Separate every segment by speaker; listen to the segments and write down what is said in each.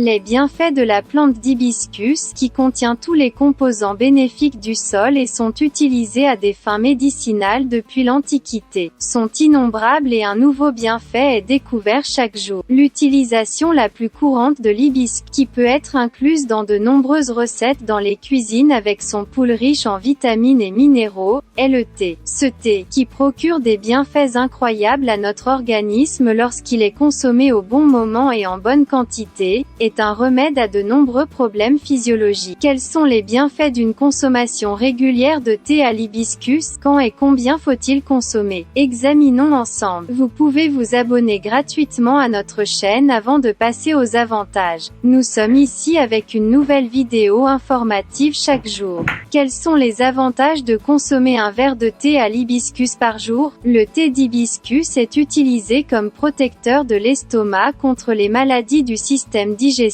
Speaker 1: Les bienfaits de la plante d'hibiscus, qui contient tous les composants bénéfiques du sol et sont utilisés à des fins médicinales depuis l'Antiquité, sont innombrables et un nouveau bienfait est découvert chaque jour. L'utilisation la plus courante de l'hibiscus, qui peut être incluse dans de nombreuses recettes dans les cuisines avec son pool riche en vitamines et minéraux, est le thé. Ce thé, qui procure des bienfaits incroyables à notre organisme lorsqu'il est consommé au bon moment et en bonne quantité, est un remède à de nombreux problèmes physiologiques. Quels sont les bienfaits d'une consommation régulière de thé à l'hibiscus? Quand et combien faut-il consommer? Examinons ensemble. Vous pouvez vous abonner gratuitement à notre chaîne avant de passer aux avantages. Nous sommes ici avec une nouvelle vidéo informative chaque jour. Quels sont les avantages de consommer un verre de thé à l'hibiscus par jour? Le thé d'hibiscus est utilisé comme protecteur de l'estomac contre les maladies du système digestif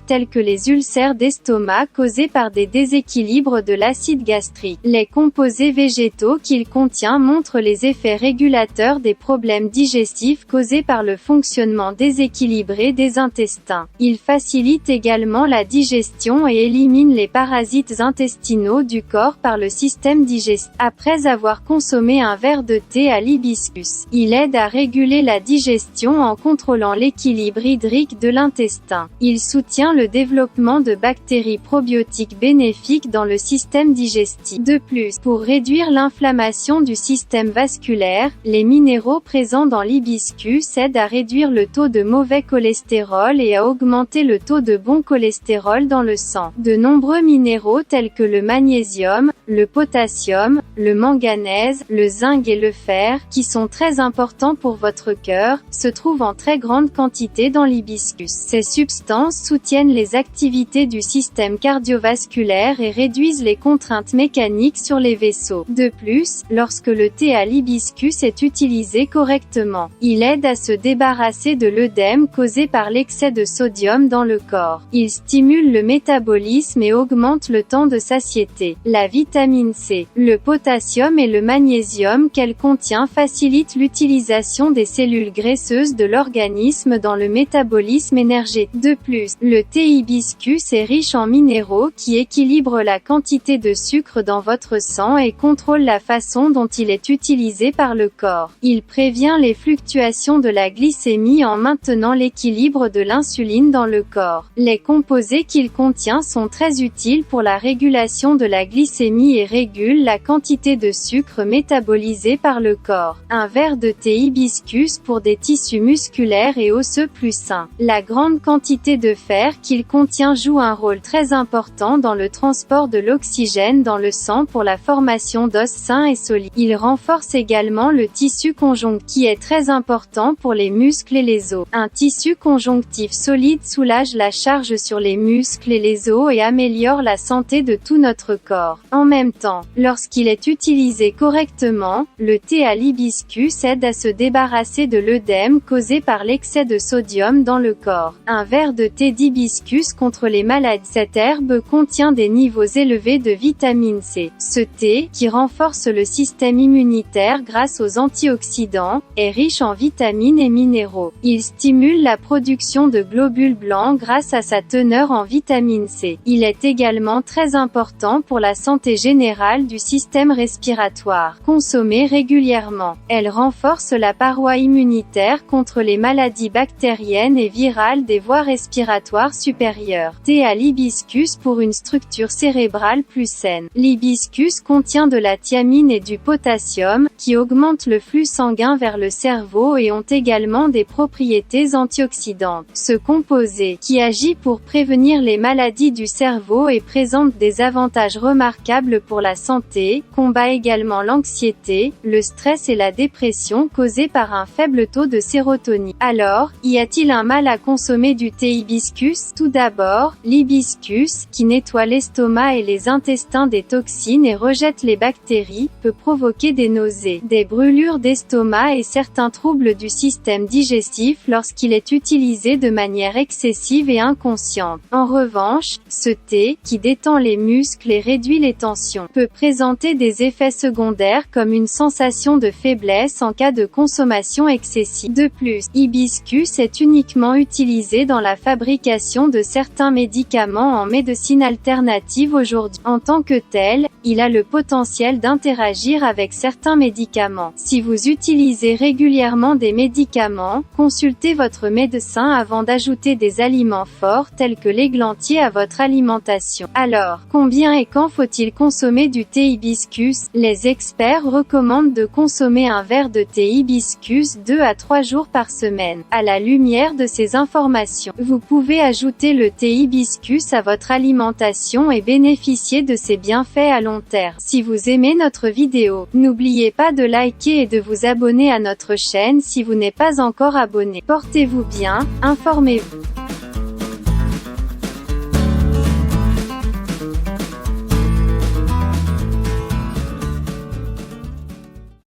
Speaker 1: telles que les ulcères d'estomac causés par des déséquilibres de l'acide gastrique. Les composés végétaux qu'il contient montrent les effets régulateurs des problèmes digestifs causés par le fonctionnement déséquilibré des intestins. Il facilite également la digestion et élimine les parasites intestinaux du corps par le système digestif. Après avoir consommé un verre de thé à l'hibiscus, il aide à réguler la digestion en contrôlant l'équilibre hydrique de l'intestin. Il soutient le développement de bactéries probiotiques bénéfiques dans le système digestif. De plus, pour réduire l'inflammation du système vasculaire, les minéraux présents dans l'hibiscus aident à réduire le taux de mauvais cholestérol et à augmenter le taux de bon cholestérol dans le sang. De nombreux minéraux tels que le magnésium, le potassium, le manganèse, le zinc et le fer, qui sont très importants pour votre cœur, se trouvent en très grande quantité dans l'hibiscus. Ces substances soutiennent les activités du système cardiovasculaire et réduisent les contraintes mécaniques sur les vaisseaux. De plus, lorsque le thé à l'hibiscus est utilisé correctement, il aide à se débarrasser de l'œdème causé par l'excès de sodium dans le corps. Il stimule le métabolisme et augmente le temps de satiété. La vitamine C, le potassium et le magnésium qu'elle contient facilitent l'utilisation des cellules graisseuses de l'organisme dans le métabolisme énergétique. De plus, le thé hibiscus est riche en minéraux qui équilibrent la quantité de sucre dans votre sang et contrôlent la façon dont il est utilisé par le corps. Il prévient les fluctuations de la glycémie en maintenant l'équilibre de l'insuline dans le corps. Les composés qu'il contient sont très utiles pour la régulation de la glycémie et régulent la quantité de sucre métabolisé par le corps. Un verre de thé hibiscus pour des tissus musculaires et osseux plus sains. La grande quantité de fer qu'il contient joue un rôle très important dans le transport de l'oxygène dans le sang pour la formation d'os sains et solides. Il renforce également le tissu conjonctif, qui est très important pour les muscles et les os. Un tissu conjonctif solide soulage la charge sur les muscles et les os et améliore la santé de tout notre corps. En même temps, lorsqu'il est utilisé correctement, le thé à l'hibiscus aide à se débarrasser de l'œdème causé par l'excès de sodium dans le corps. Un verre de thé d'hibiscus contre les maladies. Cette herbe contient des niveaux élevés de vitamine C. Ce thé, qui renforce le système immunitaire grâce aux antioxydants, est riche en vitamines et minéraux. Il stimule la production de globules blancs grâce à sa teneur en vitamine C. Il est également très important pour la santé générale du système respiratoire. Consommée régulièrement, elle renforce la paroi immunitaire contre les maladies bactériennes et virales des voies respiratoires supérieures. Thé à l'hibiscus pour une structure cérébrale plus saine. L'hibiscus contient de la thiamine et du potassium, qui augmentent le flux sanguin vers le cerveau et ont également des propriétés antioxydantes. Ce composé, qui agit pour prévenir les maladies du cerveau et présente des avantages remarquables pour la santé, combat également l'anxiété, le stress et la dépression causés par un faible taux de sérotonine. Alors, y a-t-il un mal à consommer du thé hibiscus? Tout d'abord, l'hibiscus, qui nettoie l'estomac et les intestins des toxines et rejette les bactéries, peut provoquer des nausées, des brûlures d'estomac et certains troubles du système digestif lorsqu'il est utilisé de manière excessive et inconsciente. En revanche, ce thé, qui détend les muscles et réduit les tensions, peut présenter des effets secondaires comme une sensation de faiblesse en cas de consommation excessive. De plus, hibiscus est uniquement utilisé dans la fabrication fabrication de certains médicaments en médecine alternative aujourd'hui. En tant que tel, il a le potentiel d'interagir avec certains médicaments. Si vous utilisez régulièrement des médicaments, consultez votre médecin avant d'ajouter des aliments forts tels que l'églantier à votre alimentation. Alors, combien et quand faut-il consommer du thé hibiscus? Les experts recommandent de consommer un verre de thé hibiscus 2 à 3 jours par semaine. À la lumière de ces informations, vous pouvez ajouter le thé hibiscus à votre alimentation et bénéficier de ses bienfaits à long terme. Si vous aimez notre vidéo, n'oubliez pas de liker et de vous abonner à notre chaîne si vous n'êtes pas encore abonné. Portez-vous bien, informez-vous.